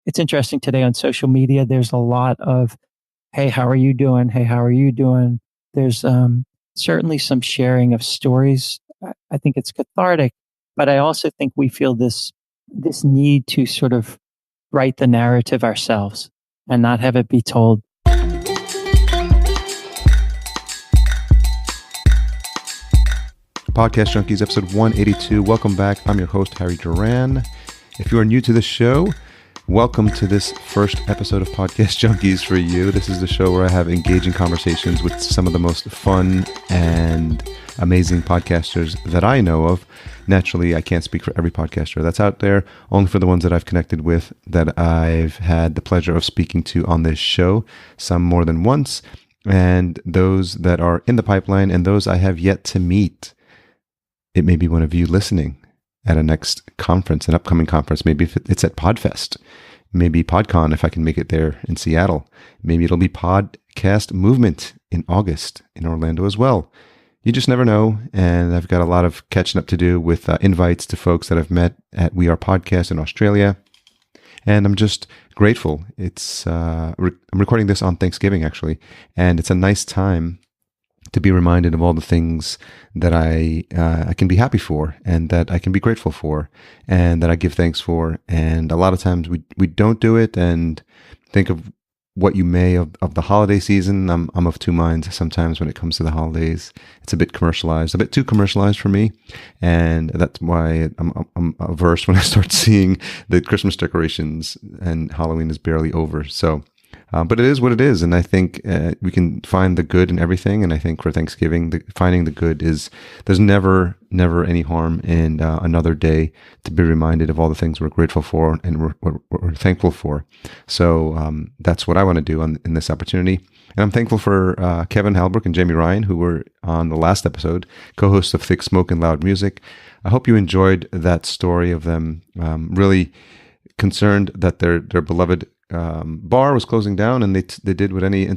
it's interesting today on social media. There's a lot of, "Hey, how are you doing? Hey, how are you doing?" There's certainly some sharing of stories. I think it's cathartic, but I also think we feel this need to sort of write the narrative ourselves and not have it be told. Podcast Junkies, episode 182. Welcome back. I'm your host, Harry Duran. If you are new to the show, welcome to this first episode of Podcast Junkies for you. This is the show where I have engaging conversations with some of the most fun and amazing podcasters that I know of. Naturally, I can't speak for every podcaster that's out there, only for the ones that I've connected with that I've had the pleasure of speaking to on this show, some more than once, and those that are in the pipeline and those I have yet to meet. It may be one of you listening at a next conference, an upcoming conference. Maybe if it's at PodFest, maybe PodCon if I can make it there in Seattle. Maybe it'll be Podcast Movement in August in Orlando as well. You just never know. And I've got a lot of catching up to do with invites to folks that I've met at We Are Podcast in Australia. And I'm just grateful. I'm recording this on Thanksgiving, actually. And it's a nice time to be reminded of all the things that I can be happy for and that I can be grateful for and that I give thanks for. And a lot of times we don't do it and think of what you may of the holiday season. I'm of two minds sometimes when it comes to the holidays. It's a bit commercialized, a bit too commercialized for me. And that's why I'm averse when I start seeing the Christmas decorations and Halloween is barely over. So but it is what it is, and I think we can find the good in everything. And I think for Thanksgiving, finding the good there's never any harm in another day to be reminded of all the things we're grateful for and we're thankful for. So that's what I want to do in this opportunity. And I'm thankful for Kevin Halbrook and Jamie Ryan, who were on the last episode, co-hosts of Thick Smoke and Loud Music. I hope you enjoyed that story of them really concerned that their beloved bar was closing down, and they did what any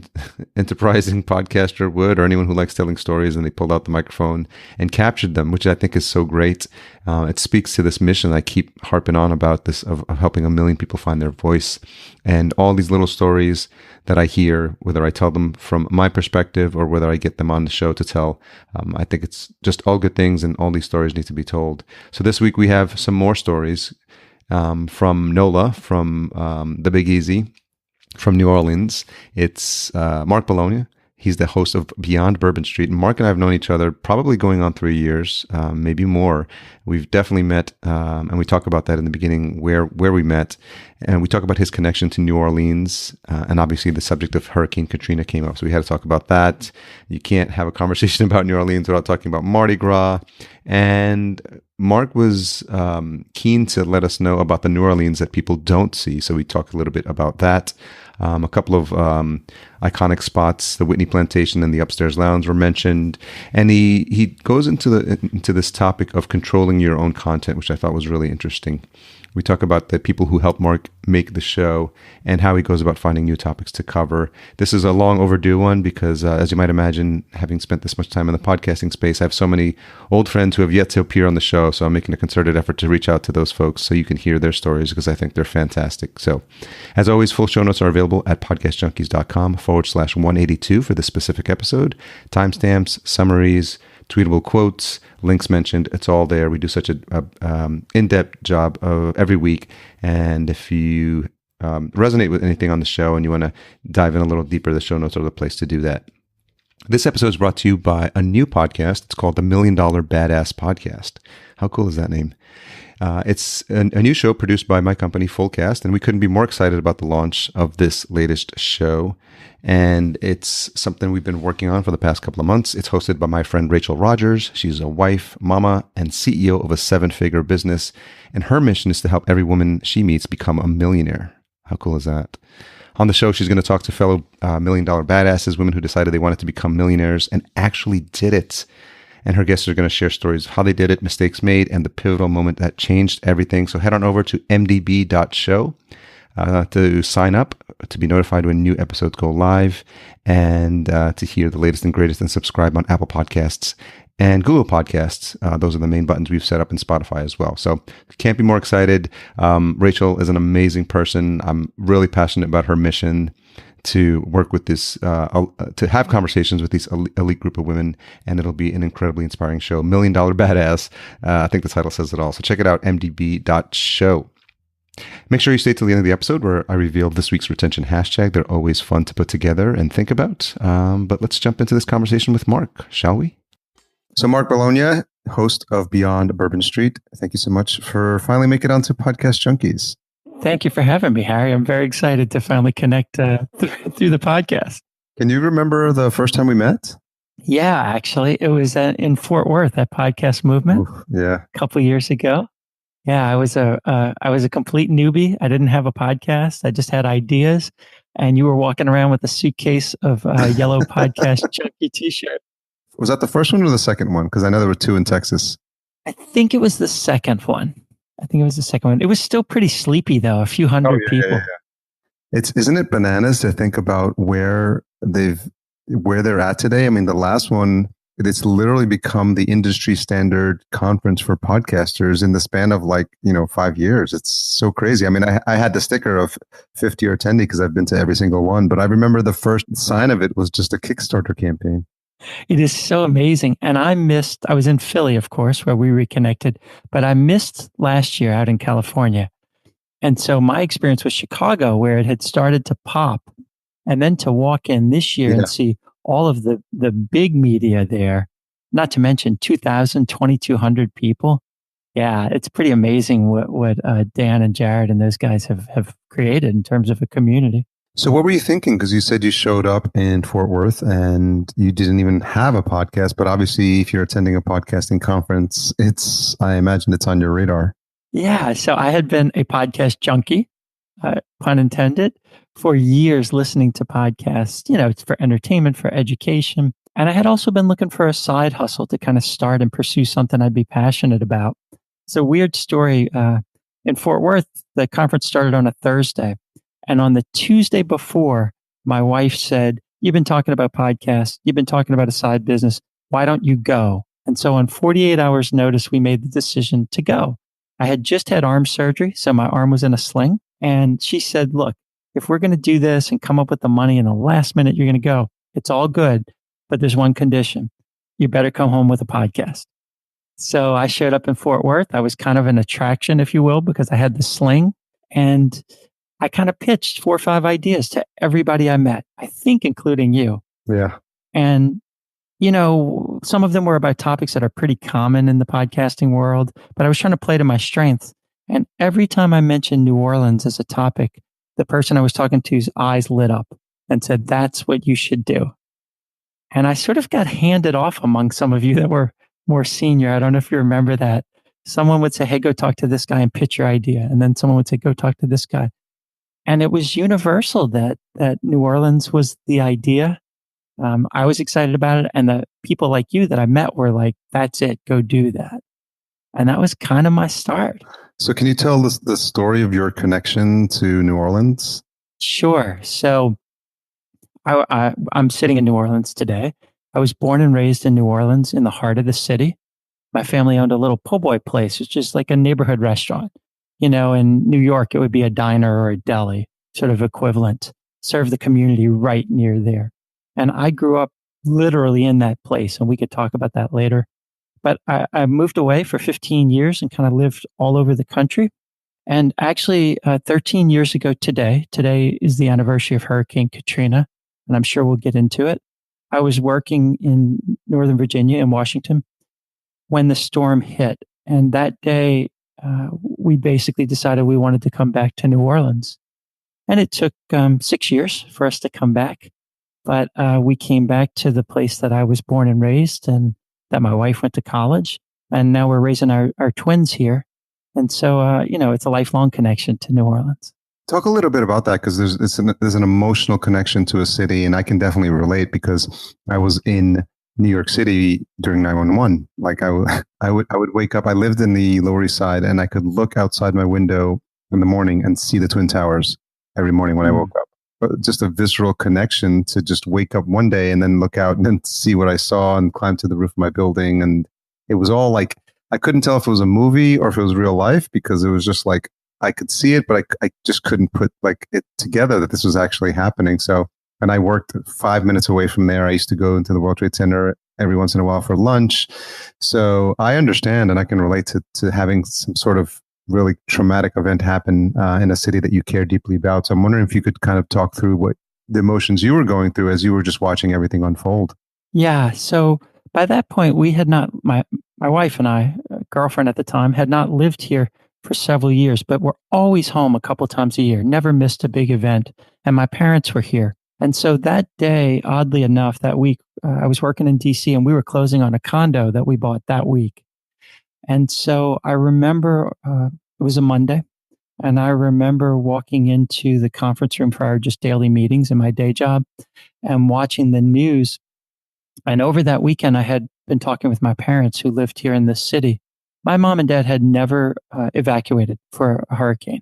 enterprising podcaster would, or anyone who likes telling stories, and they pulled out the microphone and captured them, which I think is so great. It speaks to this mission I keep harping on about, this of helping 1 million people find their voice. And all these little stories that I hear, whether I tell them from my perspective or whether I get them on the show to tell, I think it's just all good things, and all these stories need to be told. So this week we have some more stories from NOLA, from the Big Easy, from New Orleans. It's Mark Bologna. He's the host of Beyond Bourbon Street. And Mark and I have known each other probably going on 3 years, maybe more. We've definitely met, and we talk about that in the beginning, where we met. And we talk about his connection to New Orleans. And obviously the subject of Hurricane Katrina came up. So we had to talk about that. You can't have a conversation about New Orleans without talking about Mardi Gras. And Mark was keen to let us know about the New Orleans that people don't see. So we talk a little bit about that. A couple of iconic spots, the Whitney Plantation and the Upstairs Lounge were mentioned. And he goes into this topic of controlling your own content, which I thought was really interesting. We talk about the people who helped Mark make the show and how he goes about finding new topics to cover. This is a long overdue one because, as you might imagine, having spent this much time in the podcasting space, I have so many old friends who have yet to appear on the show. So I'm making a concerted effort to reach out to those folks so you can hear their stories because I think they're fantastic. So as always, full show notes are available at podcastjunkies.com/182 for this specific episode. Timestamps, summaries, tweetable quotes, links mentioned. It's all there. We do such a in-depth job of every week. And if you resonate with anything on the show and you want to dive in a little deeper, the show notes are the place to do that. This episode is brought to you by a new podcast. It's called the $1 Million Badass Podcast. How cool is that name? It's a new show produced by my company, Fullcast, and we couldn't be more excited about the launch of this latest show. And it's something we've been working on for the past couple of months. It's hosted by my friend Rachel Rogers. She's a wife, mama, and CEO of a 7-figure business. And her mission is to help every woman she meets become a millionaire. How cool is that? On the show, she's going to talk to fellow $1 Million Badasses, women who decided they wanted to become millionaires and actually did it. And her guests are going to share stories of how they did it, mistakes made, and the pivotal moment that changed everything. So head on over to mdb.show to sign up, to be notified when new episodes go live, and to hear the latest and greatest, and subscribe on Apple Podcasts and Google Podcasts. Those are the main buttons we've set up in Spotify as well. So can't be more excited. Rachel is an amazing person. I'm really passionate about her mission to work with this, to have conversations with these elite group of women, and it'll be an incredibly inspiring show. $1 Million Badass. I think the title says it all. So check it out, mdb.show. Make sure you stay till the end of the episode where I reveal this week's retention hashtag. They're always fun to put together and think about. But let's jump into this conversation with Mark, shall we? So Mark Bologna, host of Beyond Bourbon Street, thank you so much for finally making it onto Podcast Junkies. Thank you for having me, Harry. I'm very excited to finally connect through the podcast. Can you remember the first time we met? Yeah, actually, it was in Fort Worth at Podcast Movement. Oof, yeah, a couple of years ago. Yeah, I was a complete newbie. I didn't have a podcast. I just had ideas, and you were walking around with a suitcase of yellow Podcast Junkie t-shirt. Was that the first one or the second one? Because I know there were two in Texas. I think it was the second one. It was still pretty sleepy though. A few hundred people. Yeah. Isn't it bananas to think about where they're at today? I mean, the last one, it's literally become the industry standard conference for podcasters in the span of 5 years. It's so crazy. I mean, I had the sticker of 50 or attendee because I've been to every single one, but I remember the first sign of it was just a Kickstarter campaign. It is so amazing. And I was in Philly, of course, where we reconnected, but I missed last year out in California. And so my experience was Chicago, where it had started to pop, and then to walk in this year and see all of the big media there, not to mention 2,200 people. Yeah, it's pretty amazing what Dan and Jared and those guys have created in terms of a community. So what were you thinking? Because you said you showed up in Fort Worth and you didn't even have a podcast, but obviously if you're attending a podcasting conference, I imagine it's on your radar. Yeah. So I had been a podcast junkie, pun intended, for years listening to podcasts. It's for entertainment, for education. And I had also been looking for a side hustle to kind of start and pursue something I'd be passionate about. It's a weird story. In Fort Worth, the conference started on a Thursday. And on the Tuesday before, my wife said, "You've been talking about podcasts. You've been talking about a side business. Why don't you go?" And so on 48 hours notice, we made the decision to go. I had just had arm surgery, so my arm was in a sling. And she said, "Look, if we're going to do this and come up with the money in the last minute, you're going to go. It's all good. But there's one condition. You better come home with a podcast." So I showed up in Fort Worth. I was kind of an attraction, if you will, because I had the sling. And I kind of pitched 4 or 5 ideas to everybody I met, I think including you. Yeah. And, some of them were about topics that are pretty common in the podcasting world, but I was trying to play to my strengths. And every time I mentioned New Orleans as a topic, the person I was talking to's eyes lit up and said, "That's what you should do." And I sort of got handed off among some of you that were more senior. I don't know if you remember that. Someone would say, "Hey, go talk to this guy and pitch your idea." And then someone would say, "Go talk to this guy." And it was universal that New Orleans was the idea. I was excited about it. And the people like you that I met were like, "That's it, go do that." And that was kind of my start. So can you tell us the story of your connection to New Orleans? Sure. So I'm sitting in New Orleans today. I was born and raised in New Orleans in the heart of the city. My family owned a little po' boy place, which is like a neighborhood restaurant. In New York, it would be a diner or a deli, sort of equivalent, serve the community right near there. And I grew up literally in that place, and we could talk about that later. But I moved away for 15 years and kind of lived all over the country. And actually, 13 years ago today is the anniversary of Hurricane Katrina, and I'm sure we'll get into it. I was working in Northern Virginia in Washington when the storm hit. And that day, we basically decided we wanted to come back to New Orleans. And it took 6 years for us to come back. But we came back to the place that I was born and raised and that my wife went to college. And now we're raising our twins here. And so, it's a lifelong connection to New Orleans. Talk a little bit about that, because there's an emotional connection to a city. And I can definitely relate because I was in New York City during 9/11. Like I would wake up. I lived in the Lower East Side, and I could look outside my window in the morning and see the Twin Towers every morning when I woke up. just a visceral connection to just wake up one day and then look out and then see what I saw and climb to the roof of my building. And it was all like, I couldn't tell if it was a movie or if it was real life, because it was just like, I could see it, but I just couldn't put like it together that this was actually happening. So, and I worked 5 minutes away from there. I used to go into the World Trade Center every once in a while for lunch. So I understand, and I can relate to having some sort of really traumatic event happen in a city that you care deeply about. So I'm wondering if you could kind of talk through what the emotions you were going through as you were just watching everything unfold. Yeah. So by that point, we had not, my wife and I, girlfriend at the time, had not lived here for several years, but were always home a couple times a year, never missed a big event. And my parents were here. And so that day, oddly enough, that week, I was working in DC and we were closing on a condo that we bought that week. And so I remember it was a Monday, and I remember walking into the conference room for our just daily meetings in my day job and watching the news. And over that weekend, I had been talking with my parents who lived here in this city. My mom and dad had never evacuated for a hurricane.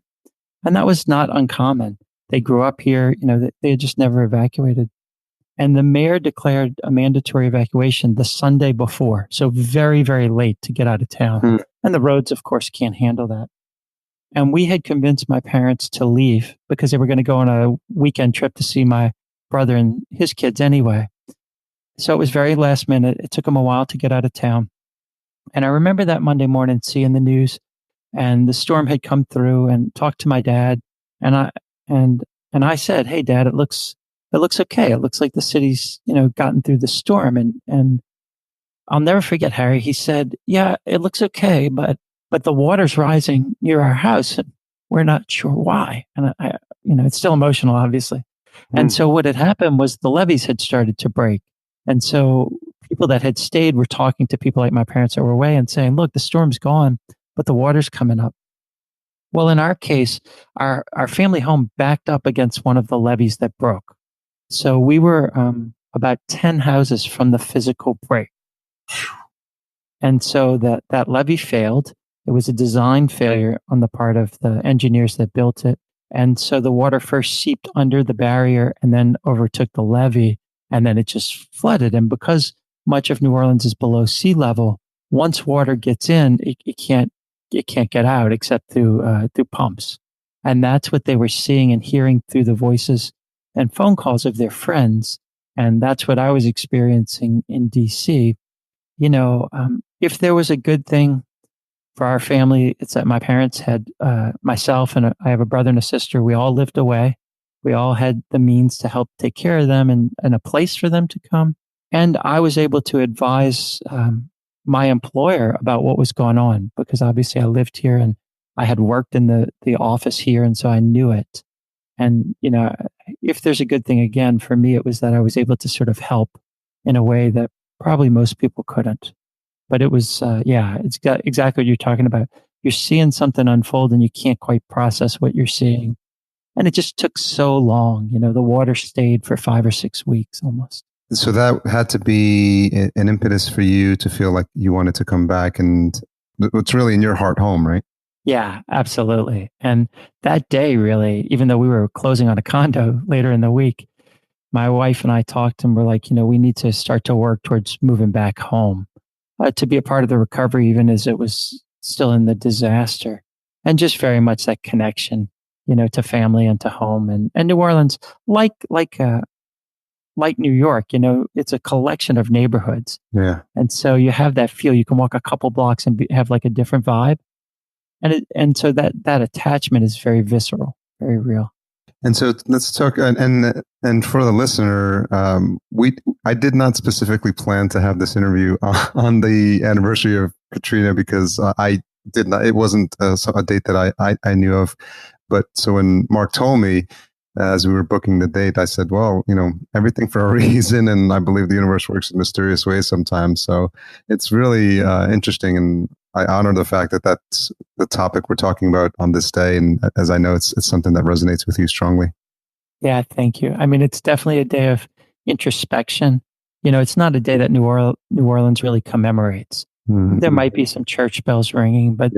And that was not uncommon. They grew up here, they had just never evacuated. And the mayor declared a mandatory evacuation the Sunday before. So very, very late to get out of town. And the roads, of course, can't handle that. And we had convinced my parents to leave because they were going to go on a weekend trip to see my brother and his kids anyway. So it was very last minute. It took them a while to get out of town. And I remember that Monday morning seeing the news, and the storm had come through, and talked to my dad. And I said, "Hey, Dad, it looks okay. It looks like the city's, gotten through the storm." And I'll never forget, Harry. He said, "Yeah, it looks okay, but the water's rising near our house, and we're not sure why." And I it's still emotional, obviously. And so what had happened was the levees had started to break. And so people that had stayed were talking to people like my parents that were away and saying, "Look, the storm's gone, but the water's coming up." Well, in our case, our family home backed up against one of the levees that broke. So we were about 10 houses from the physical break. And so that levee failed. It was a design failure on the part of the engineers that built it. And so the water first seeped under the barrier and then overtook the levee, and then it just flooded. And because much of New Orleans is below sea level, once water gets in, it can't get out except through pumps. And that's what they were seeing and hearing through the voices and phone calls of their friends. And that's what I was experiencing in DC. If there was a good thing for our family, it's that my parents had myself, and I have a brother and a sister. We all lived away. We all had the means to help take care of them and a place for them to come. And I was able to advise my employer about what was going on, because obviously I lived here and I had worked in the office here. And so I knew it. And, if there's a good thing, again, for me, it was that I was able to sort of help in a way that probably most people couldn't. But it was, it's exactly what you're talking about. You're seeing something unfold and you can't quite process what you're seeing. And it just took so long. The water stayed for 5 or 6 weeks almost. So that had to be an impetus for you to feel like you wanted to come back, and it's really in your heart home, right? Yeah, absolutely. And that day, really, even though we were closing on a condo later in the week, my wife and I talked and we're like, we need to start to work towards moving back home to be a part of the recovery, even as it was still in the disaster. And just very much that connection, to family and to home. And New Orleans, like New York, it's a collection of neighborhoods. Yeah. And so you have that feel. You can walk a couple blocks and have like a different vibe. And so that attachment is very visceral, very real. And so let's talk. And for the listener, I did not specifically plan to have this interview on the anniversary of Katrina, because I did not. It wasn't a date that I knew of. But so when Mark told me, as we were booking the date, I said, "Well, everything for a reason," and I believe the universe works in mysterious ways sometimes. So it's really interesting, and I honor the fact that that's the topic we're talking about on this day. And as I know, it's something that resonates with you strongly. Yeah, thank you. I mean, it's definitely a day of introspection. It's not a day that New Orleans really commemorates. Mm-hmm. There might be some church bells ringing, but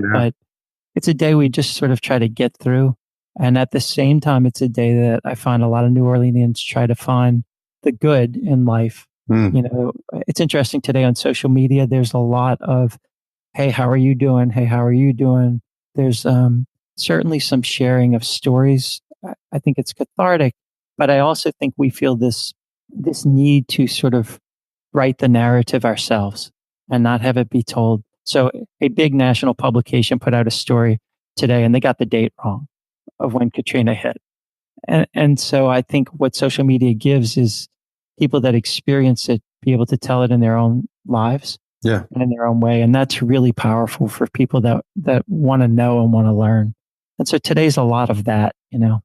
it's a day we just sort of try to get through. And at the same time, it's a day that I find a lot of New Orleanians try to find the good in life. Mm. It's interesting today on social media, there's a lot of, hey, how are you doing? Hey, how are you doing? There's certainly some sharing of stories. I think it's cathartic, but I also think we feel this need to sort of write the narrative ourselves and not have it be told. So a big national publication put out a story today and they got the date wrong of when Katrina hit. And so I think what social media gives is people that experience it be able to tell it in their own lives, Yeah. and in their own way. And that's really powerful for people that want to know and want to learn. And so today's a lot of that,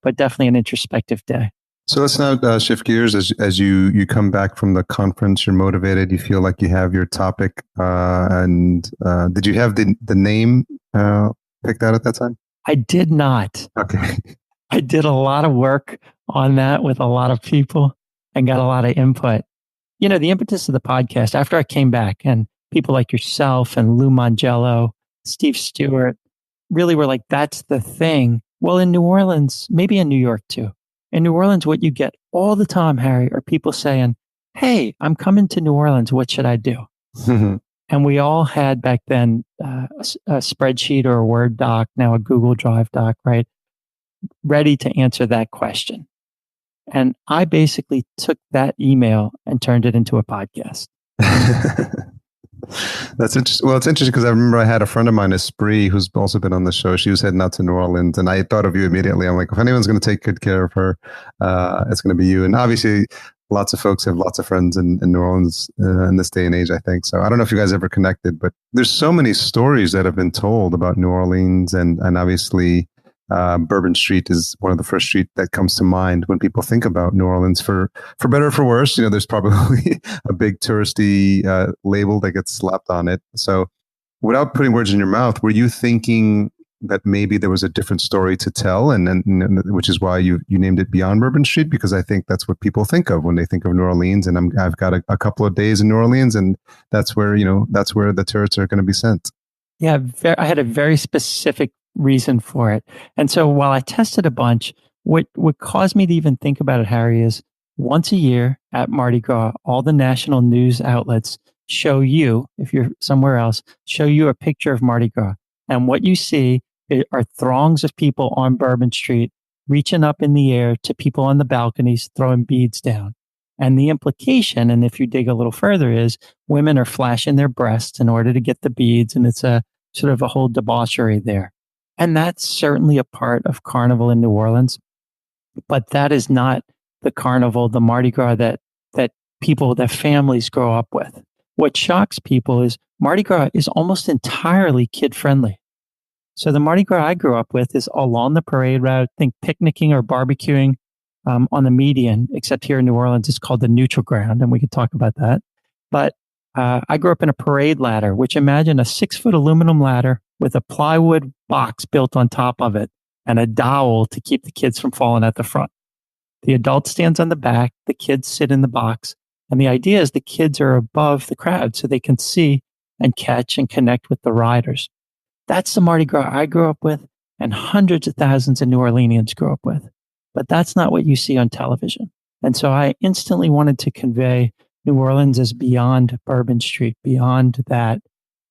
but definitely an introspective day. So let's now shift gears as you come back from the conference. You're motivated. You feel like you have your topic. And did you have the name picked out at that time? I did not. Okay. I did a lot of work on that with a lot of people and got a lot of input. The impetus of the podcast, after I came back and people like yourself and Lou Mangello, Steve Stewart, really were like, that's the thing. Well, in New Orleans, maybe in New York too. In New Orleans, what you get all the time, Harry, are people saying, hey, I'm coming to New Orleans. What should I do? And we all had back then a spreadsheet or a Word doc, now a Google Drive doc, right? Ready to answer that question. And I basically took that email and turned it into a podcast. That's interesting. Well, it's interesting because I remember I had a friend of mine, Esprit, who's also been on the show. She was heading out to New Orleans, and I thought of you immediately. I'm like, if anyone's going to take good care of her, it's going to be you. And obviously, lots of folks have lots of friends in New Orleans in this day and age, I think. So I don't know if you guys ever connected, but there's so many stories that have been told about New Orleans, and obviously Bourbon Street is one of the first streets that comes to mind when people think about New Orleans. For better or for worse, there's probably a big touristy label that gets slapped on it. So without putting words in your mouth, were you thinking that maybe there was a different story to tell, and which is why you named it Beyond Bourbon Street? Because I think that's what people think of when they think of New Orleans. And I've got a couple of days in New Orleans, and that's where the tourists are going to be sent. Yeah, I had a very specific reason for it. And so while I tested a bunch, what caused me to even think about it, Harry, is once a year at Mardi Gras, all the national news outlets show you, if you're somewhere else, show you a picture of Mardi Gras. And what you see are throngs of people on Bourbon Street reaching up in the air to people on the balconies throwing beads down. And the implication, and if you dig a little further, is women are flashing their breasts in order to get the beads. And it's a sort of a whole debauchery there. And that's certainly a part of Carnival in New Orleans. But that is not the Carnival, the Mardi Gras that people, that families grow up with. What shocks people is Mardi Gras is almost entirely kid-friendly. So the Mardi Gras I grew up with is along the parade route, think picnicking or barbecuing on the median, except here in New Orleans, it's called the neutral ground, and we could talk about that. But I grew up in a parade ladder, which imagine a 6-foot aluminum ladder with a plywood box built on top of it and a dowel to keep the kids from falling at the front. The adult stands on the back, the kids sit in the box, and the idea is the kids are above the crowd so they can see and catch and connect with the riders. That's the Mardi Gras I grew up with and hundreds of thousands of New Orleanians grew up with. But that's not what you see on television. And so I instantly wanted to convey New Orleans as beyond Bourbon Street, beyond that.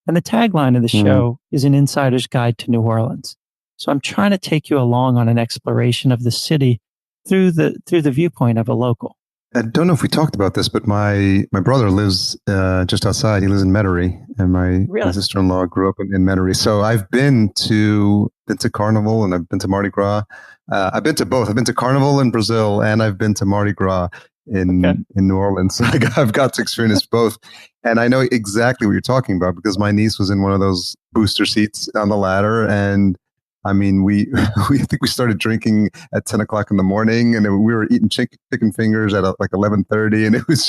And the tagline of the show is an insider's guide to New Orleans. So I'm trying to take you along on an exploration of the city through the viewpoint of a local. I don't know if we talked about this, but my brother lives just outside. He lives in Metairie, and my sister-in-law grew up in Metairie. So I've been to Carnival and I've been to Mardi Gras. I've been to both. I've been to Carnival in Brazil and I've been to Mardi Gras in New Orleans. So I've got to experience both. And I know exactly what you're talking about because my niece was in one of those booster seats on the ladder. And I mean, we think we started drinking at 10 o'clock in the morning, and we were eating chicken fingers at like 11:30, and it's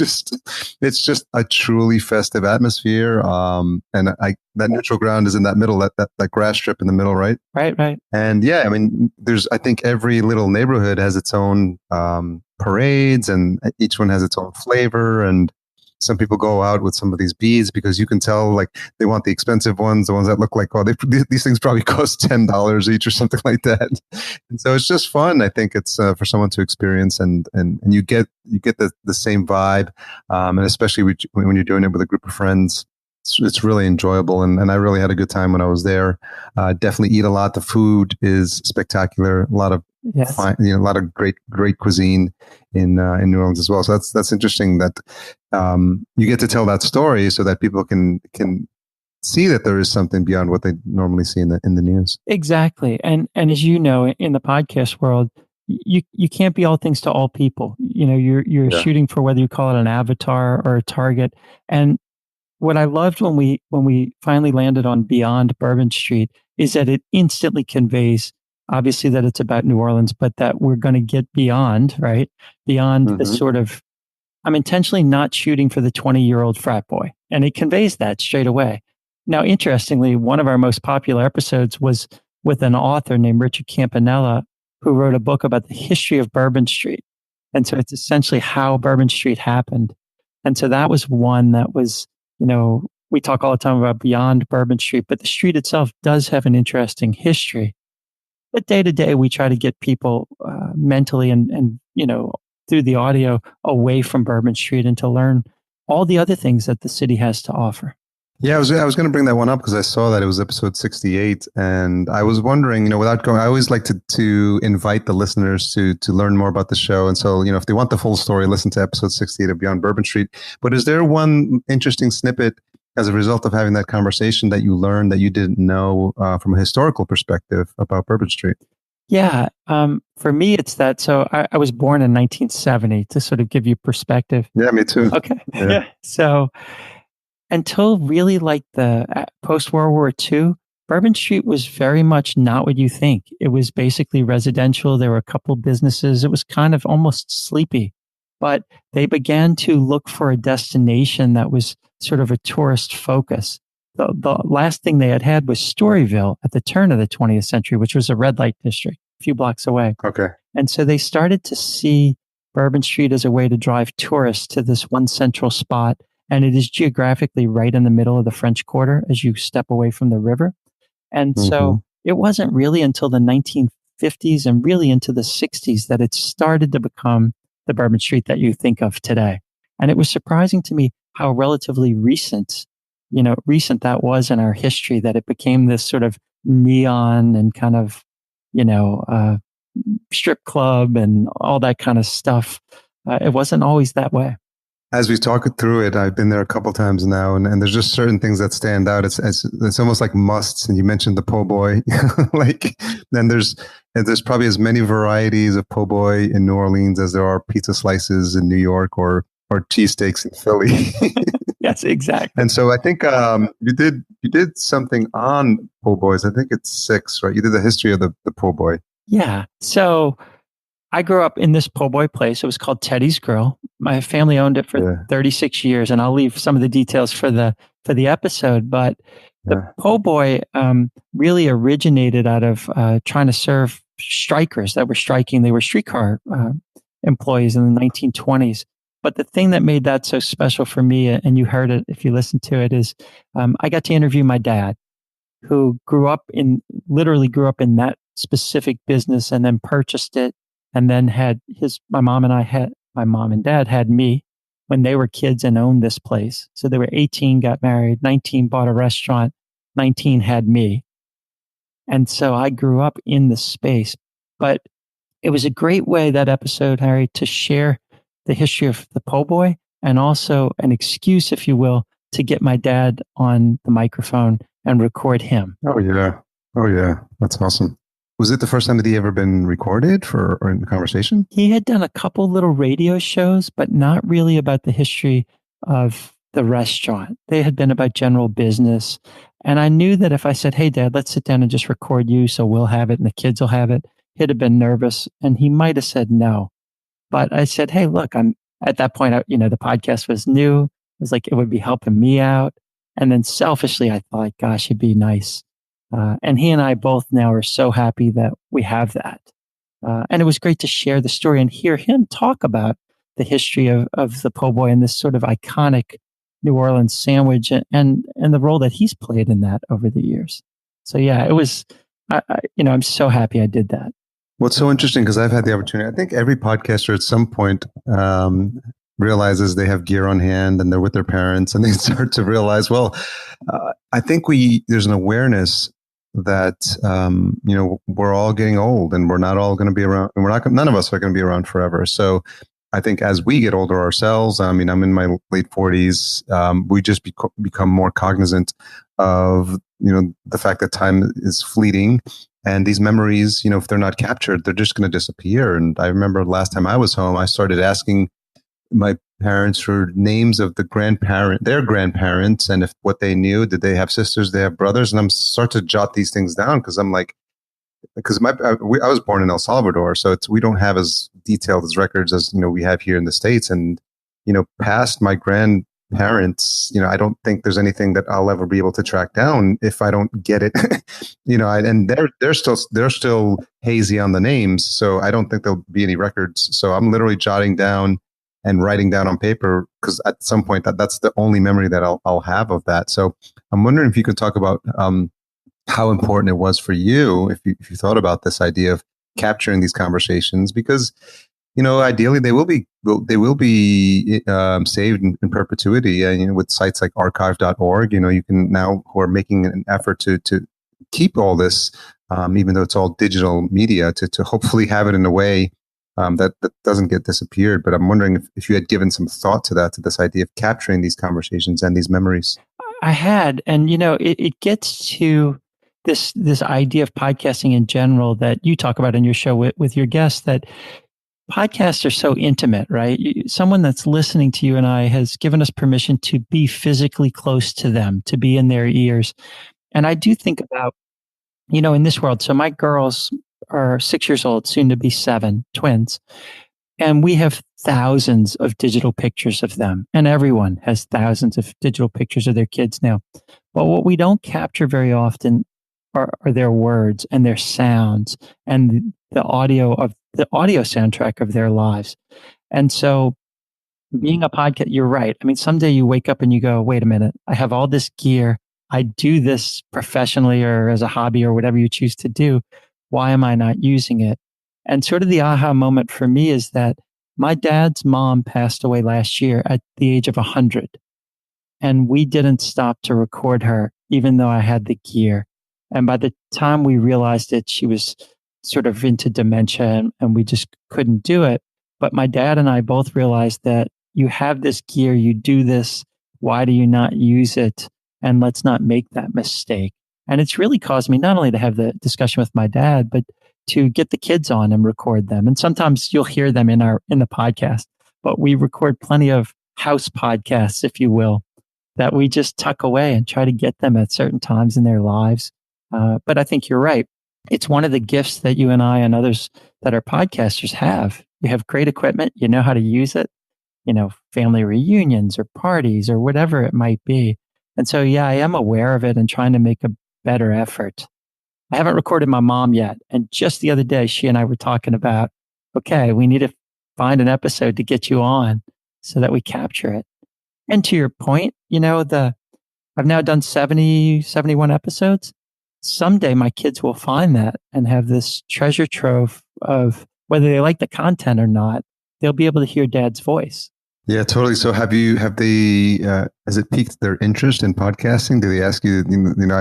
just a truly festive atmosphere. And that neutral ground is in that middle, that grass strip in the middle, right? Right. And yeah, I mean, I think every little neighborhood has its own parades, and each one has its own flavor. And some people go out with some of these beads because you can tell like they want the expensive ones, the ones that look like, oh, these things probably cost $10 each or something like that. And so it's just fun. I think it's for someone to experience, and you get the same vibe, and especially when you're doing it with a group of friends. It's really enjoyable, and I really had a good time when I was there. Definitely eat a lot. The food is spectacular. A lot of fine, a lot of great cuisine in New Orleans as well. So that's interesting that you get to tell that story so that people can see that there is something beyond what they normally see in the news. Exactly, and as you know, in the podcast world, you can't be all things to all people. You know, you're shooting for whether you call it an avatar or a target, and what I loved when we finally landed on Beyond Bourbon Street is that it instantly conveys, obviously, that it's about New Orleans, but that we're going to get beyond, right? Beyond the sort of, I'm intentionally not shooting for the 20-year-old frat boy. And it conveys that straight away. Now, interestingly, one of our most popular episodes was with an author named Richard Campanella, who wrote a book about the history of Bourbon Street. And so it's essentially how Bourbon Street happened. And so that was one that was, you know, we talk all the time about Beyond Bourbon Street, but the street itself does have an interesting history. But day to day, we try to get people mentally and, you know, through the audio away from Bourbon Street and to learn all the other things that the city has to offer. Yeah, I was going to bring that one up because I saw that it was episode 68, and I was wondering, you know, without going, I always like to invite the listeners to learn more about the show, and so, you know, if they want the full story, listen to episode 68 of Beyond Bourbon Street. But is there one interesting snippet as a result of having that conversation that you learned that you didn't know from a historical perspective about Bourbon Street? Yeah, for me, it's that. So I was born in 1970 to sort of give you perspective. Yeah, me too. Okay, yeah. So until really like the post-World War II, Bourbon Street was very much not what you think. It was basically residential. There were a couple businesses. It was kind of almost sleepy, but they began to look for a destination that was sort of a tourist focus. The last thing they had was Storyville at the turn of the 20th century, which was a red light district a few blocks away. Okay. And so they started to see Bourbon Street as a way to drive tourists to this one central spot. And it is geographically right in the middle of the French Quarter as you step away from the river. And so it wasn't really until the 1950s and really into the 60s that it started to become the Bourbon Street that you think of today. And it was surprising to me how relatively recent that was in our history, that it became this sort of neon and kind of, strip club and all that kind of stuff. It wasn't always that way. As we talk through it, I've been there a couple times now, and there's just certain things that stand out. It's almost like musts. And you mentioned the po' boy, then there's probably as many varieties of po' boy in New Orleans as there are pizza slices in New York or cheesesteaks in Philly. Yes, exactly. And so I think you did something on po' boys. I think it's 6, right? You did the history of the po' boy. Yeah. So I grew up in this po' boy place. It was called Teddy's Grill. My family owned it for 36 years, and I'll leave some of the details for the episode. But the po' boy really originated out of trying to serve strikers that were striking. They were streetcar employees in the 1920s. But the thing that made that so special for me, and you heard it if you listened to it, is I got to interview my dad, who literally grew up in that specific business and then purchased it. And then my mom and dad had me when they were kids and owned this place. So they were 18, got married, 19 bought a restaurant, 19 had me. And so I grew up in the space. But it was a great way, that episode, Harry, to share the history of the po' boy, and also an excuse, if you will, to get my dad on the microphone and record him. Oh yeah. That's awesome. Was it the first time that he ever been recorded or in conversation? He had done a couple little radio shows, but not really about the history of the restaurant. They had been about general business. And I knew that if I said, "Hey, Dad, let's sit down and just record you so we'll have it and the kids will have it," he'd have been nervous and he might have said no. But I said, "Hey, look, I'm at that point, the podcast was new. It was like, it would be helping me out." And then selfishly, I thought, gosh, it'd be nice. And he and I both now are so happy that we have that. And it was great to share the story and hear him talk about the history of the po' boy and this sort of iconic New Orleans sandwich and the role that he's played in that over the years. So yeah, it was, I'm so happy I did that. What's so interesting, because I've had the opportunity, I think every podcaster at some point realizes they have gear on hand and they're with their parents, and they start to realize, well, I think there's an awareness that, we're all getting old and we're not all going to be around, and none of us are going to be around forever. So I think as we get older ourselves, I mean, I'm in my late 40s, we just become more cognizant of, the fact that time is fleeting. And these memories, if they're not captured, they're just going to disappear. And I remember last time I was home, I started asking my parents for names of their grandparents, and if what they knew, did they have sisters, they have brothers, and I'm start to jot these things down because I'm like, because I was born in El Salvador, so we don't have as detailed as records as we have here in the States, and past my grandparents, I don't think there's anything that I'll ever be able to track down if I don't get it. And they're still hazy on the names, so I don't think there'll be any records. So I'm literally jotting down and writing down on paper, because at some point that's the only memory that I'll have of that. So I'm wondering if you could talk about how important it was for you, if you thought about this idea of capturing these conversations, because ideally they will be saved in perpetuity. With sites like archive.org, you can now, who are making an effort to keep all this, even though it's all digital media, to hopefully have it in a way that doesn't get disappeared. But I'm wondering if you had given some thought to this idea of capturing these conversations and these memories. I had, and it gets to this idea of podcasting in general that you talk about in your show with your guests, that podcasts are so intimate, right? Someone that's listening to you and I has given us permission to be physically close to them, to be in their ears. And I do think about, in this world, so my girls are 6 years old, soon to be 7, twins. And we have thousands of digital pictures of them. And everyone has thousands of digital pictures of their kids now. But what we don't capture very often are their words and their sounds and the audio soundtrack of their lives. And so being a podcast, you're right. I mean, someday you wake up and you go, wait a minute, I have all this gear. I do this professionally or as a hobby or whatever you choose to do. Why am I not using it? And sort of the aha moment for me is that my dad's mom passed away last year at the age of 100. And we didn't stop to record her, even though I had the gear. And by the time we realized it, she was sort of into dementia and we just couldn't do it. But my dad and I both realized that you have this gear, you do this, why do you not use it? And let's not make that mistake. And it's really caused me not only to have the discussion with my dad, but to get the kids on and record them. And sometimes you'll hear them in the podcast, but we record plenty of house podcasts, if you will, that we just tuck away and try to get them at certain times in their lives. But I think you're right. It's one of the gifts that you and I and others that are podcasters have. You have great equipment. You know how to use it, family reunions or parties or whatever it might be. And so, yeah, I am aware of it and trying to make a better effort. I haven't recorded my mom yet. And just the other day, she and I were talking about, okay, we need to find an episode to get you on so that we capture it. And to your point, I've now done 70, 71 episodes. Someday my kids will find that and have this treasure trove of whether they like the content or not, they'll be able to hear Dad's voice. Yeah, totally. So has it piqued their interest in podcasting? Do they ask you,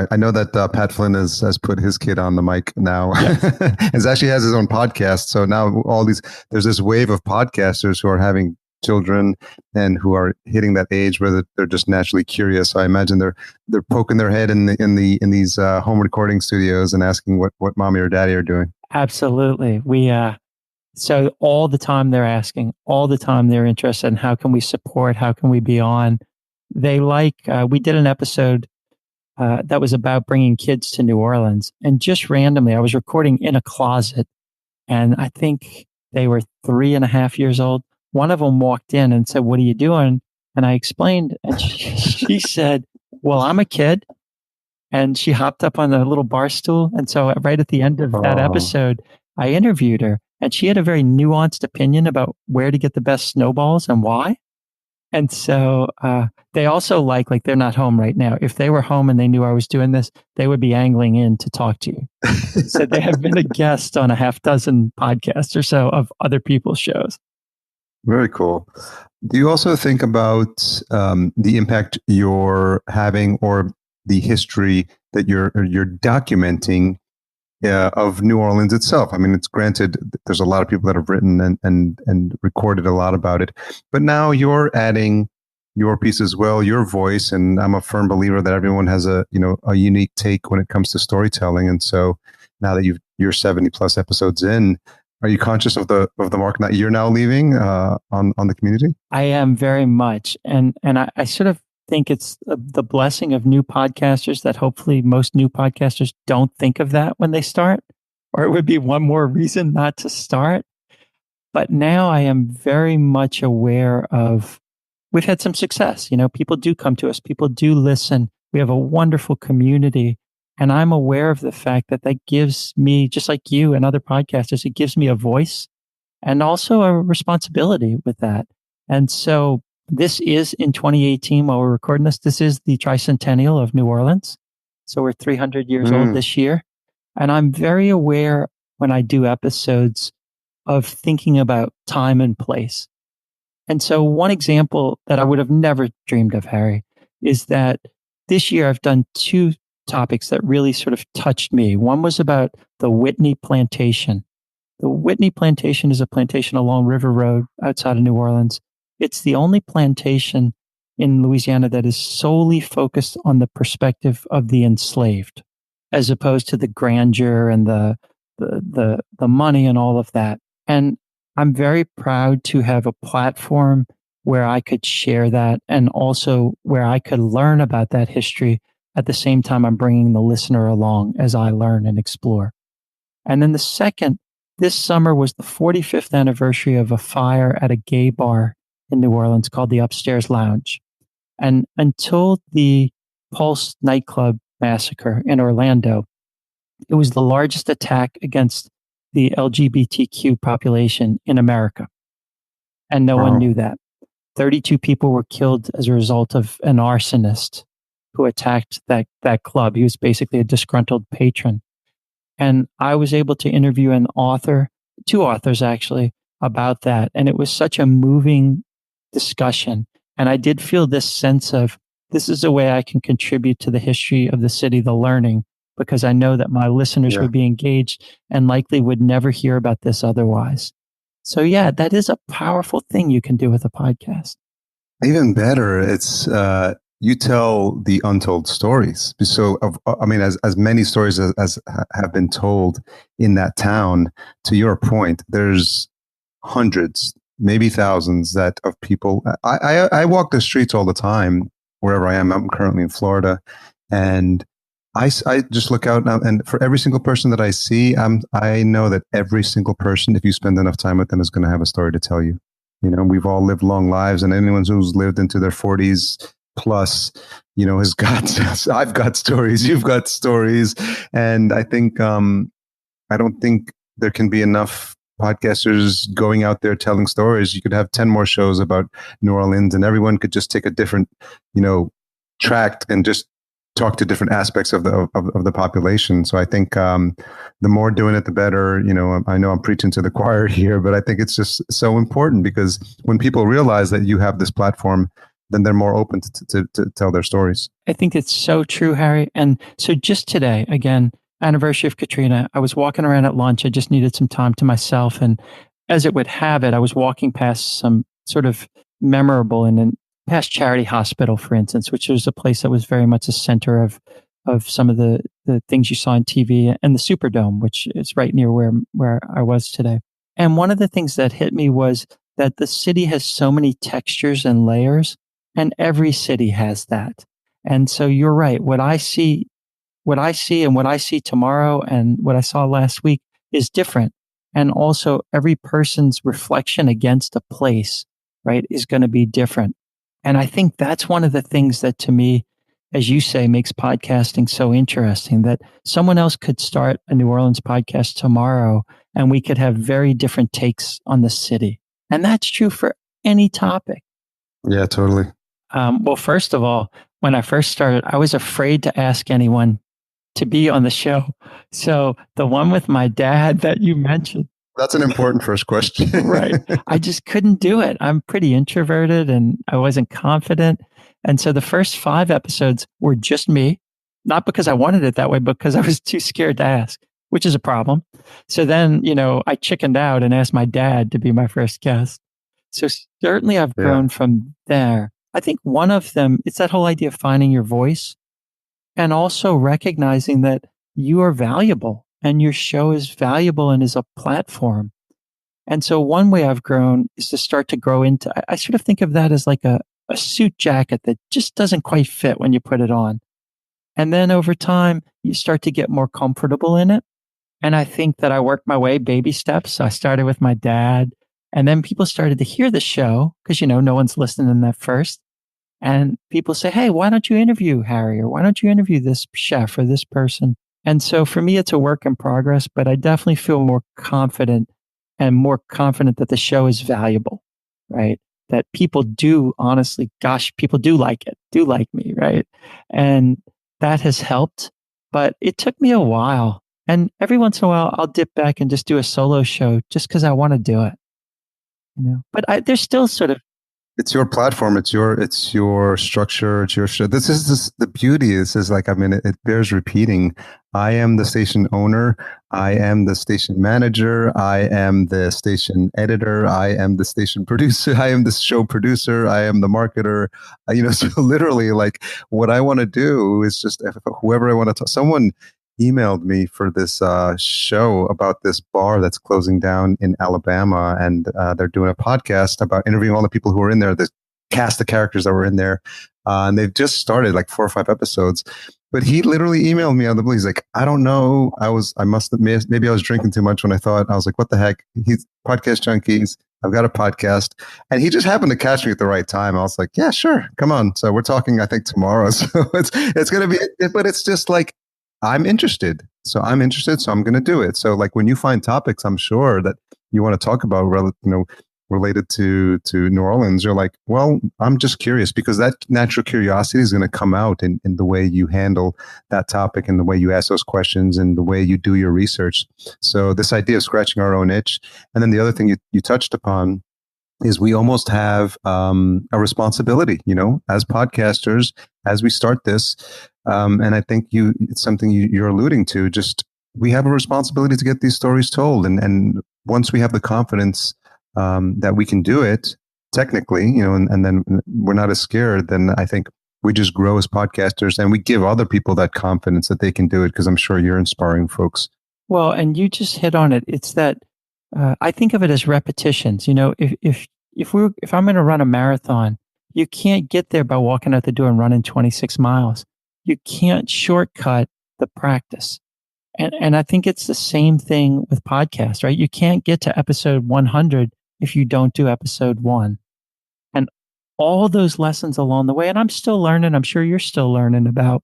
I know that Pat Flynn has put his kid on the mic now. Yes. He actually has his own podcast. So now there's this wave of podcasters who are having children and who are hitting that age where they're just naturally curious. So I imagine they're poking their head in these home recording studios and asking what mommy or daddy are doing. Absolutely. So all the time they're asking, all the time they're interested in how can we support, how can we be on. They we did an episode that was about bringing kids to New Orleans, and just randomly I was recording in a closet, and I think they were 3.5 years old. One of them walked in and said, "What are you doing?" And I explained, and she said, "Well, I'm a kid." And she hopped up on a little bar stool. And so right at the end of that episode, I interviewed her. And she had a very nuanced opinion about where to get the best snowballs and why. And so they also like they're not home right now. If they were home and they knew I was doing this, they would be angling in to talk to you. So they have been a guest on a half dozen podcasts or so of other people's shows. Very cool. Do you also think about the impact you're having or the history that you're documenting of New Orleans itself? I mean, it's granted there's a lot of people that have written and recorded a lot about it, but now you're adding your piece as well, your voice. And I'm a firm believer that everyone has a unique take when it comes to storytelling. And so now that you're 70 plus episodes in, are you conscious of the mark that you're now leaving on the community? I am very much, and I sort of think it's the blessing of new podcasters that hopefully most new podcasters don't think of that when they start, or it would be one more reason not to start. But now I am very much aware of, we've had some success. People do come to us, people do listen. We have a wonderful community. And I'm aware of the fact that gives me, just like you and other podcasters, it gives me a voice and also a responsibility with that. And so this is in 2018, while we're recording this is the tricentennial of New Orleans. So we're 300 years old this year. And I'm very aware when I do episodes of thinking about time and place. And so one example that I would have never dreamed of, Harry, is that this year I've done two topics that really sort of touched me. One was about the Whitney Plantation. The Whitney Plantation is a plantation along River Road outside of New Orleans. It's the only plantation in Louisiana that is solely focused on the perspective of the enslaved, as opposed to the grandeur and the money and all of that. And I'm very proud to have a platform where I could share that, and also where I could learn about that history at the same time I'm bringing the listener along as I learn and explore. And then the second, this summer was the 45th anniversary of a fire at a gay bar in New Orleans called the Upstairs Lounge. And until the Pulse nightclub massacre in Orlando, it was the largest attack against the LGBTQ population in America. And no one knew that. 32 people were killed as a result of an arsonist who attacked that club. He was basically a disgruntled patron. And I was able to interview an author, two authors actually, about that. And it was such a moving discussion. And I did feel this sense of, this is a way I can contribute to the history of the city, the learning, because I know that my listeners would be engaged and likely would never hear about this otherwise. So yeah, that is a powerful thing you can do with a podcast. Even better, it's you tell the untold stories. So, as many stories as have been told in that town, to your point, there's hundreds, maybe thousands of people. I walk the streets all the time, wherever I am. I'm currently in Florida, and I just look out now, and for every single person that I see, I know that every single person, if you spend enough time with them, is going to have a story to tell you. We've all lived long lives, and anyone who's lived into their 40s plus, has got, I've got stories, you've got stories. And I think, I don't think there can be enough podcasters going out there telling stories. You could have 10 more shows about New Orleans, and everyone could just take a different, tract and just talk to different aspects of the population. So I think the more doing it, the better. I know I'm preaching to the choir here, but I think it's just so important, because when people realize that you have this platform, then they're more open to tell their stories. I think it's so true, Harry. And so just today, again, anniversary of Katrina, I was walking around at lunch. I just needed some time to myself. And as it would have it, I was walking past some sort of memorable and past Charity Hospital, for instance, which was a place that was very much a center of some of the things you saw on TV, and the Superdome, which is right near where I was today. And one of the things that hit me was that the city has so many textures and layers, and every city has that. And so you're right. What I see and what I see tomorrow and what I saw last week is different. And also every person's reflection against a place, right, is going to be different. And I think that's one of the things that, to me, as you say, makes podcasting so interesting, that someone else could start a New Orleans podcast tomorrow and we could have very different takes on the city. And that's true for any topic. Yeah, totally. Well, first of all, when I first started, I was afraid to ask anyone to be on the show. So the one with my dad that you mentioned. That's an important first question. Right. I just couldn't do it. I'm pretty introverted and I wasn't confident. And so the first 5 episodes were just me, not because I wanted it that way, but because I was too scared to ask, which is a problem. So then, I chickened out and asked my dad to be my first guest. So certainly I've grown from there. I think one of them, it's that whole idea of finding your voice and also recognizing that you are valuable and your show is valuable and is a platform. And so one way I've grown is to start to grow into, I sort of think of that as like a suit jacket that just doesn't quite fit when you put it on. And then over time, you start to get more comfortable in it. And I think that I worked my way baby steps. I started with my dad, and then people started to hear the show because, no one's listening at first. And people say, hey, why don't you interview Harry? Or why don't you interview this chef or this person? And so for me, it's a work in progress, but I definitely feel more confident that the show is valuable, right? That people do, honestly, people do like it, do like me, right? And that has helped, but it took me a while. And every once in a while, I'll dip back and just do a solo show just because I want to do it, But there's still sort of, it's your platform. It's your structure. It's your show. This is the beauty. This is like, it bears repeating. I am the station owner. I am the station manager. I am the station editor. I am the station producer. I am the show producer. I am the marketer. So literally, like, what I want to do is just whoever I want to talk. Someone emailed me for this show about this bar that's closing down in Alabama, and they're doing a podcast about interviewing all the people who were in there, the cast of characters that were in there, and they've just started like 4 or 5 episodes. But he literally emailed me out of the blue. He's like, I don't know, maybe I was drinking too much when I was like, what the heck? He's podcast junkies. I've got a podcast, and he just happened to catch me at the right time. I was like, yeah, sure, come on. So we're talking, I think, tomorrow. So it's going to be, but it's just like, I'm interested. So I'm going to do it. So like when you find topics, I'm sure that you want to talk about, related to New Orleans, you're like, well, I'm just curious, because that natural curiosity is going to come out in the way you handle that topic and the way you ask those questions and the way you do your research. So this idea of scratching our own itch. And then the other thing you touched upon is we almost have a responsibility, as podcasters, as we start this. And I think it's something you're alluding to. Just we have a responsibility to get these stories told, and once we have the confidence that we can do it technically, and then we're not as scared, then I think we just grow as podcasters, and we give other people that confidence that they can do it, because I'm sure you're inspiring folks. Well, and you just hit on it. It's that I think of it as repetitions. If I'm going to run a marathon, you can't get there by walking out the door and running 26 miles. You can't shortcut the practice. And I think it's the same thing with podcasts, right? You can't get to episode 100 if you don't do episode 1. And all those lessons along the way, and I'm still learning, I'm sure you're still learning about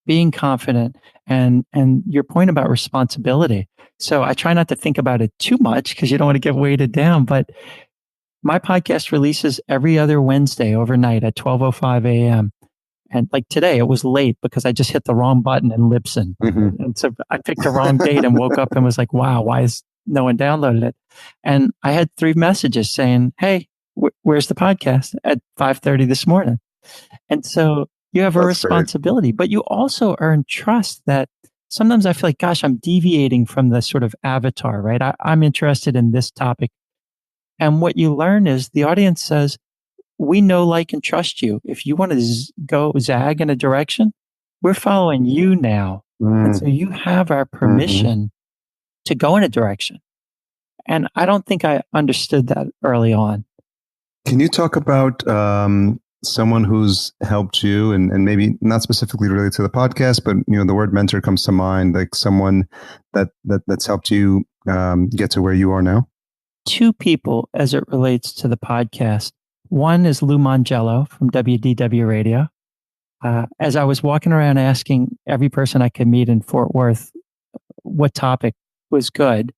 being confident and your point about responsibility. So I try not to think about it too much because you don't want to get weighted down, but my podcast releases every other Wednesday overnight at 12:05 a.m. And like today, it was late because I just hit the wrong button in Libsyn. Mm-hmm. And so I picked the wrong date and woke up and was like, wow, why is no one downloaded it? And I had 3 messages saying, hey, where's the podcast at 5:30 this morning? And so you have a responsibility, but you also earn trust that sometimes I feel like, gosh, I'm deviating from the sort of avatar, right? I'm interested in this topic. And what you learn is the audience says, we know, like, and trust you. If you want to go zag in a direction, we're following you now. And so you have our permission to go in a direction. And I don't think I understood that early on. Can you talk about someone who's helped you, and maybe not specifically related to the podcast, but the word mentor comes to mind, like someone that's helped you get to where you are now? 2 people as it relates to the podcast. One is Lou Mangello from WDW Radio. as I was walking around asking every person I could meet in Fort Worth what topic was good,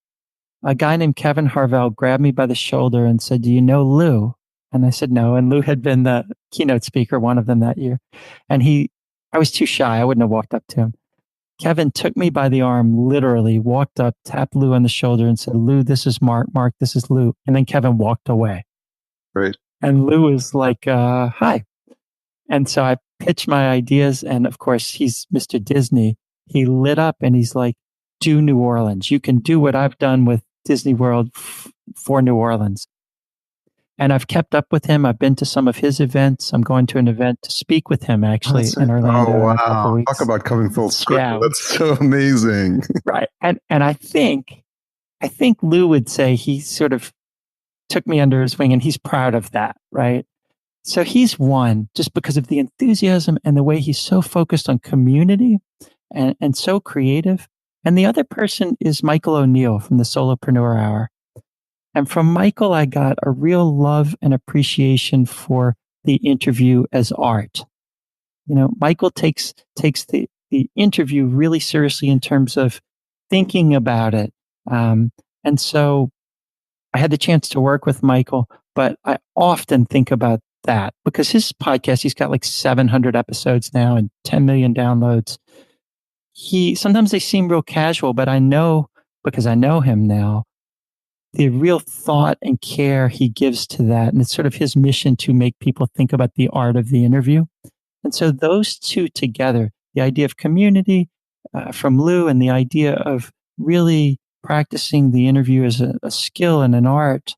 a guy named Kevin Harvell grabbed me by the shoulder and said, "Do you know Lou?" And I said, "No." And Lou had been the keynote speaker, one of them that year. And I was too shy. I wouldn't have walked up to him. Kevin took me by the arm, literally walked up, tapped Lou on the shoulder and said, "Lou, this is Mark. Mark, this is Lou." And then Kevin walked away. Right. And Lou was like, "Hi." And so I pitched my ideas. And of course, he's Mr. Disney. He lit up and he's like, "Do New Orleans. You can do what I've done with Disney World for New Orleans." And I've kept up with him. I've been to some of his events. I'm going to an event to speak with him actually in Orlando in a couple of weeks. Talk about coming full circle. Yeah. That's so amazing. Right. And I think Lou would say he sort of took me under his wing and he's proud of that, right? So he's one just because of the enthusiasm and the way he's so focused on community and so creative. And the other person is Michael O'Neill from the Solopreneur Hour. And from Michael, I got a real love and appreciation for the interview as art. You know, Michael takes the interview really seriously in terms of thinking about it. And so I had the chance to work with Michael, but I often think about that because his podcast, he's got like 700 episodes now and 10 million downloads. Sometimes they seem real casual, but I know, because I know him now, the real thought and care he gives to that. And it's sort of his mission to make people think about the art of the interview. And so those two together, the idea of community from Lou and the idea of really practicing the interview as a skill and an art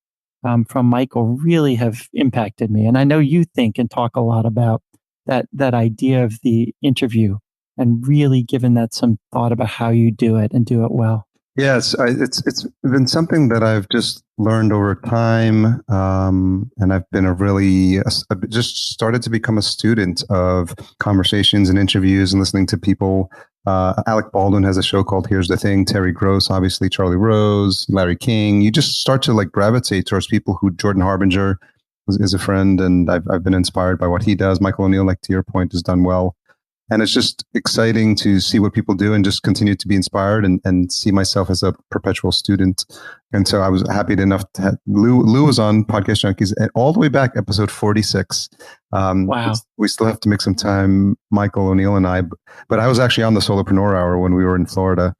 from Michael really have impacted me. And I know you think and talk a lot about that idea of the interview and really giving that some thought about how you do it and do it well. Yes, it's been something that I've just learned over time, and I've been I've just started to become a student of conversations and interviews and listening to people. Alec Baldwin has a show called Here's the Thing. Terry Gross, obviously, Charlie Rose, Larry King. You just start to like gravitate towards people who Jordan Harbinger is a friend, and I've been inspired by what he does. Michael O'Neill, like to your point, has done well. And it's just exciting to see what people do and just continue to be inspired and see myself as a perpetual student. And so I was happy enough to have Lou was on Podcast Junkies all the way back, episode 46. Wow. We still have to make some time, Michael O'Neill and I, but I was actually on the Solopreneur Hour when we were in Florida.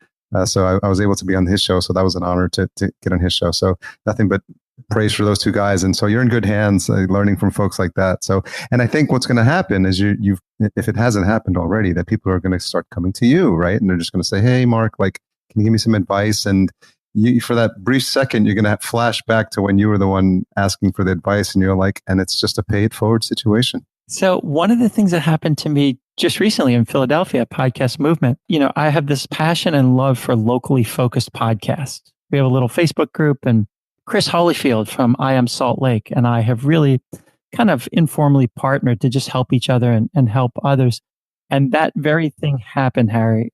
So I was able to be on his show. So that was an honor to get on his show. So nothing but praise for those two guys. And so you're in good hands learning from folks like that. So, and I think what's going to happen is if it hasn't happened already, that people are going to start coming to you, right? And they're just going to say, "Hey, Mark, like, can you give me some advice?" And you, for that brief second, you're going to flash back to when you were the one asking for the advice and you're like, and it's just a pay it forward situation. So one of the things that happened to me just recently in Philadelphia, Podcast Movement, I have this passion and love for locally focused podcasts. We have a little Facebook group, and Chris Holyfield from I Am Salt Lake and I have really kind of informally partnered to just help each other and help others. And that very thing happened, Harry.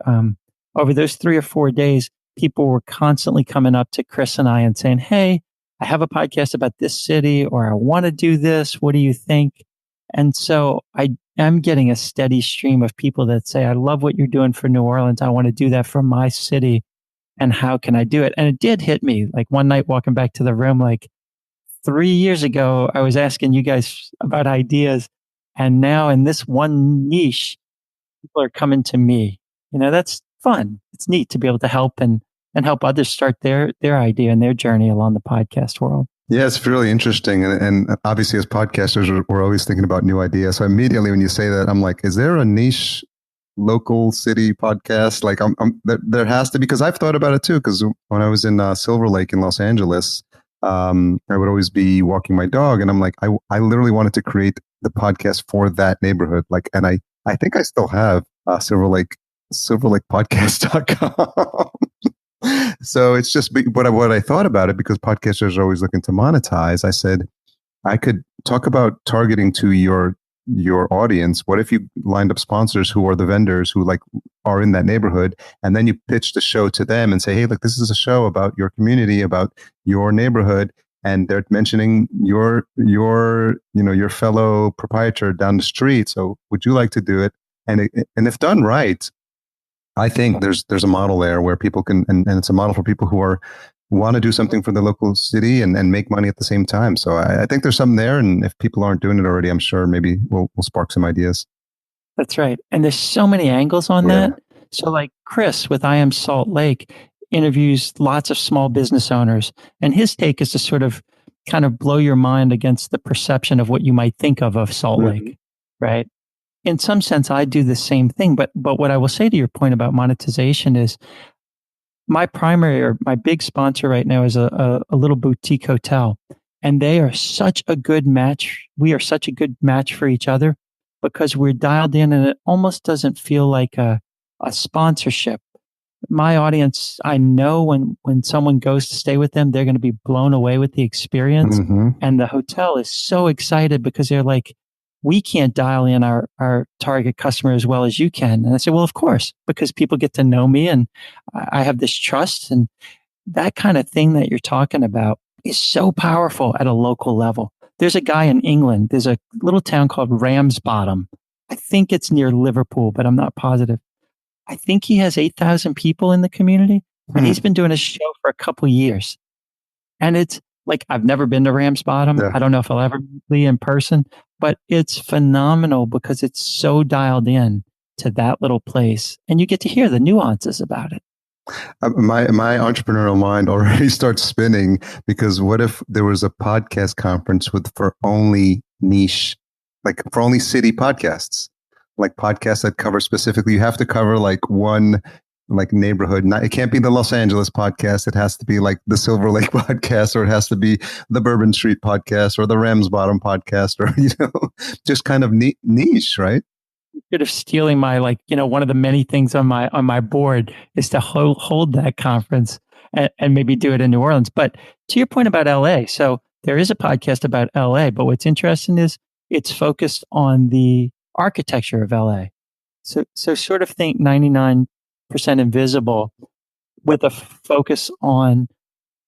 Over those 3 or 4 days, people were constantly coming up to Chris and I and saying, "Hey, I have a podcast about this city," or "I want to do this. What do you think?" And so I am getting a steady stream of people that say, "I love what you're doing for New Orleans. I want to do that for my city. And how can I do it?" And it did hit me like one night walking back to the room, like 3 years ago, I was asking you guys about ideas. And now in this one niche, people are coming to me. That's fun. It's neat to be able to help and help others start their idea and their journey along the podcast world. Yeah, it's really interesting. And obviously as podcasters, we're always thinking about new ideas. So immediately when you say that, I'm like, is there a niche local city podcast? Like there has to be, because I've thought about it too. Because when I was in Silver Lake in Los Angeles, I would always be walking my dog, and I'm like, I literally wanted to create the podcast for that neighborhood. Like, and I think I still have silverlakepodcast.com. So it's just what I thought about it, because podcasters are always looking to monetize. I said I could talk about targeting to your audience. What if you lined up sponsors who are the vendors who like are in that neighborhood, and then you pitch the show to them and say, "Hey, look, this is a show about your community, about your neighborhood," and they're mentioning your fellow proprietor down the street. So would you like to do it? And if done right, I think there's a model there where people can, and it's a model for people who want to do something for the local city and make money at the same time. So I think there's something there. And if people aren't doing it already, I'm sure maybe we'll spark some ideas. That's right. And there's so many angles on Yeah. that. So like Chris with I Am Salt Lake interviews lots of small business owners, and his take is to sort of kind of blow your mind against the perception of what you might think of Salt Lake, right? In some sense, I do the same thing. But what I will say to your point about monetization is my primary or my big sponsor right now is a little boutique hotel, and they are such a good match. We are such a good match for each other because we're dialed in, and it almost doesn't feel like a sponsorship. My audience, I know when someone goes to stay with them, they're going to be blown away with the experience. And the hotel is so excited because they're like, we can't dial in our target customer as well as you can. And I say, well, of course, because people get to know me and I have this trust, and that kind of thing that you're talking about is so powerful at a local level. There's a guy in England. There's a little town called Ramsbottom. I think it's near Liverpool, but I'm not positive. I think he has 8,000 people in the community, and he's been doing a show for a couple years. And it's like, I've never been to Ramsbottom. Yeah. I don't know if I'll ever be in person, but it's phenomenal because it's so dialed in to that little place, and you get to hear the nuances about it. My entrepreneurial mind already starts spinning, because what if there was a podcast conference for only niche, like for only city podcasts, like podcasts that cover specifically, you have to cover like one like neighborhood. It can't be the Los Angeles podcast. It has to be like the Silver Lake podcast, or it has to be the Bourbon Street podcast, or the Ramsbottom podcast, or, just kind of niche, right? Sort of stealing my, one of the many things on my board is to hold that conference and maybe do it in New Orleans. But to your point about LA, so there is a podcast about LA, but what's interesting is it's focused on the architecture of LA. So sort of think 99% Invisible with a focus on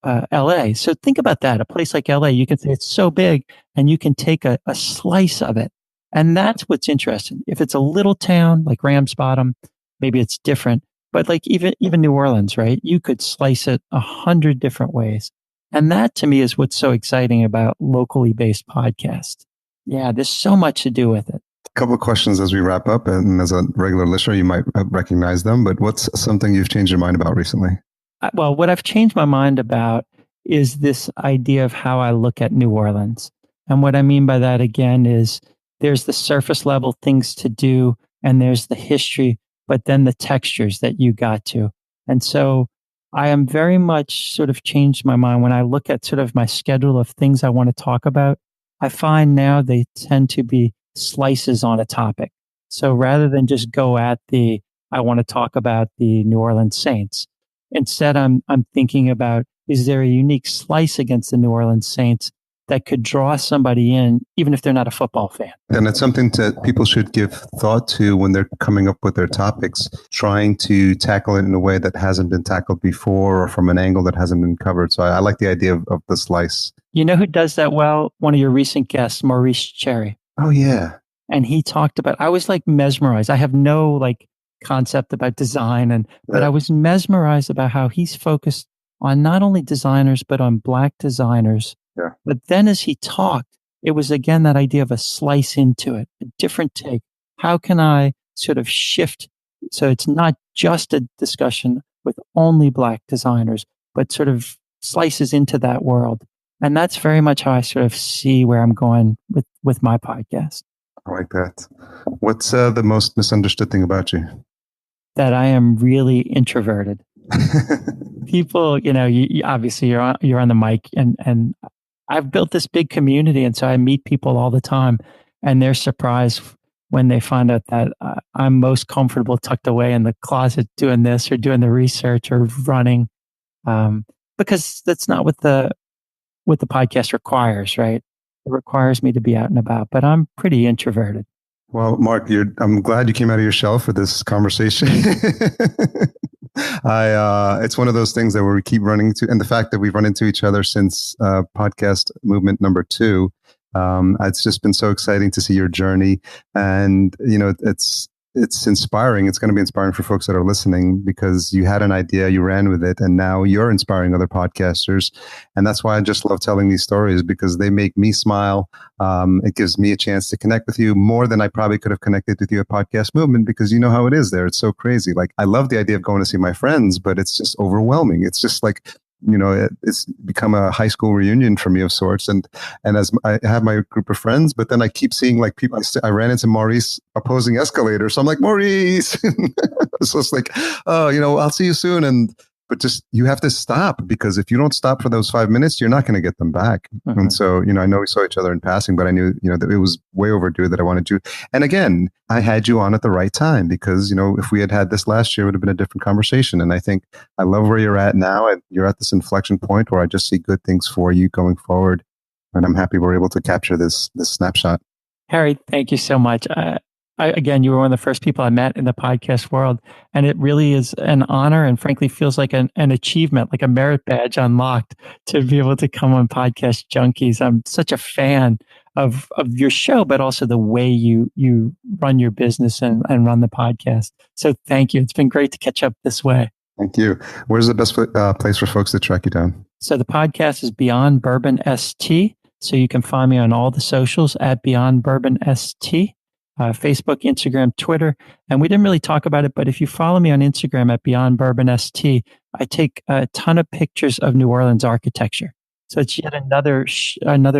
LA. So think about that. A place like LA, you can say it's so big, and you can take a slice of it. And that's what's interesting. If it's a little town like Ramsbottom, maybe it's different. But like even New Orleans, right? You could slice it 100 different ways. And that to me is what's so exciting about locally based podcasts. Yeah, there's so much to do with it. A couple of questions as we wrap up, and as a regular listener, you might recognize them, but what's something you've changed your mind about recently? Well, what I've changed my mind about is this idea of how I look at New Orleans. And what I mean by that, again, is there's the surface level things to do, and there's the history, but then the textures that you got to. And so I am very much sort of changed my mind when I look at sort of my schedule of things I want to talk about. I find now they tend to be slices on a topic. So rather than just go at I want to talk about the New Orleans Saints, instead I'm thinking about, is there a unique slice against the New Orleans Saints that could draw somebody in, even if they're not a football fan? And it's something that people should give thought to when they're coming up with their topics, trying to tackle it in a way that hasn't been tackled before, or from an angle that hasn't been covered. So I like the idea of the slice. You know who does that well? One of your recent guests, Maurice Cherry. Oh, yeah. And he talked about, I was like mesmerized. I have no like concept about design, but I was mesmerized about how he's focused on not only designers, but on Black designers. Yeah. But then as he talked, it was again that idea of a slice into it, a different take. How can I sort of shift so it's not just a discussion with only Black designers, but sort of slices into that world? And that's very much how I sort of see where I'm going with my podcast. I like that. What's the most misunderstood thing about you? That I am really introverted. People, you obviously you're on the mic, and I've built this big community, and so I meet people all the time, and they're surprised when they find out that I'm most comfortable tucked away in the closet doing this or doing the research or running, because that's not what the podcast requires, right? It requires me to be out and about, but I'm pretty introverted. Well, Mark, I'm glad you came out of your shell for this conversation. It's one of those things that we keep running into, and the fact that we've run into each other since podcast movement number 2, it's just been so exciting to see your journey. And it's it's inspiring. It's going to be inspiring for folks that are listening because you had an idea, you ran with it, and now you're inspiring other podcasters. And that's why I just love telling these stories, because they make me smile. It gives me a chance to connect with you more than I probably could have connected with you at Podcast Movement, because you know how it is there. It's so crazy. Like, I love the idea of going to see my friends, but it's just overwhelming. It's just like, it's become a high school reunion for me of sorts. And as I have my group of friends, but then I keep seeing like people, I ran into Maurice opposing escalators. So I'm like, Maurice. So it's like, oh, I'll see you soon. But just, you have to stop, because if you don't stop for those 5 minutes, you're not going to get them back. Mm-hmm. And so, I know we saw each other in passing, but I knew, that it was way overdue that I wanted you. And again, I had you on at the right time, because, if we had this last year, it would have been a different conversation. And I think I love where you're at now. And you're at this inflection point where I just see good things for you going forward. And I'm happy we're able to capture this snapshot. Harry, thank you so much. Again, you were one of the first people I met in the podcast world, and it really is an honor, and frankly feels like an achievement, like a merit badge unlocked, to be able to come on Podcast Junkies. I'm such a fan of your show, but also the way you run your business and run the podcast. So thank you. It's been great to catch up this way. Thank you. Where's the best place for folks to track you down? So the podcast is Beyond Bourbon ST. So you can find me on all the socials at Beyond Bourbon ST. Facebook, Instagram, Twitter. And we didn't really talk about it, but if you follow me on Instagram at Beyond Bourbon ST, I take a ton of pictures of New Orleans architecture. So it's yet another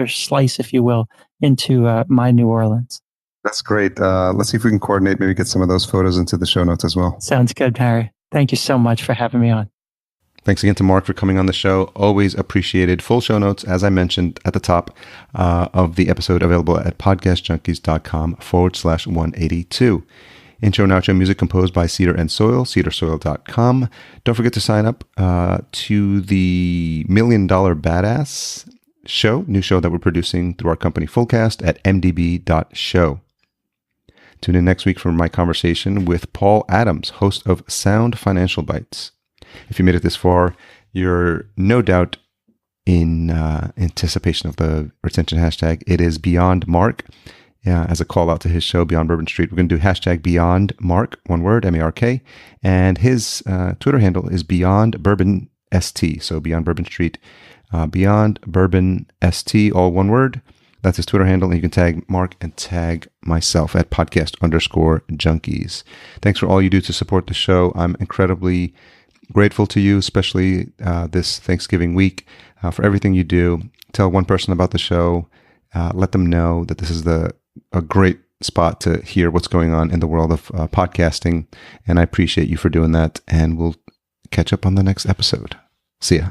slice, if you will, into my New Orleans. That's great. Let's see if we can coordinate, maybe get some of those photos into the show notes as well. Sounds good, Harry. Thank you so much for having me on. Thanks again to Mark for coming on the show. Always appreciated. Full show notes, as I mentioned at the top of the episode, available at podcastjunkies.com/182. Intro and outro music composed by Cedar and Soil, cedarsoil.com. Don't forget to sign up to the $1 Million Badass show, new show that we're producing through our company Fullcast at mdb.show. Tune in next week for my conversation with Paul Adams, host of Sound Financial Bites. If you made it this far, you're no doubt in anticipation of the retention hashtag. It is Beyond Mark, as a call out to his show, Beyond Bourbon Street. We're going to do hashtag Beyond Mark, one word, M-A-R-K. And his Twitter handle is Beyond Bourbon ST. So Beyond Bourbon Street, Beyond Bourbon ST, all one word. That's his Twitter handle. And you can tag Mark and tag myself at podcast_junkies. Thanks for all you do to support the show. I'm incredibly grateful to you, especially this Thanksgiving week, for everything you do. Tell one person about the show. Let them know that this is a great spot to hear what's going on in the world of podcasting. And I appreciate you for doing that. And we'll catch up on the next episode. See ya.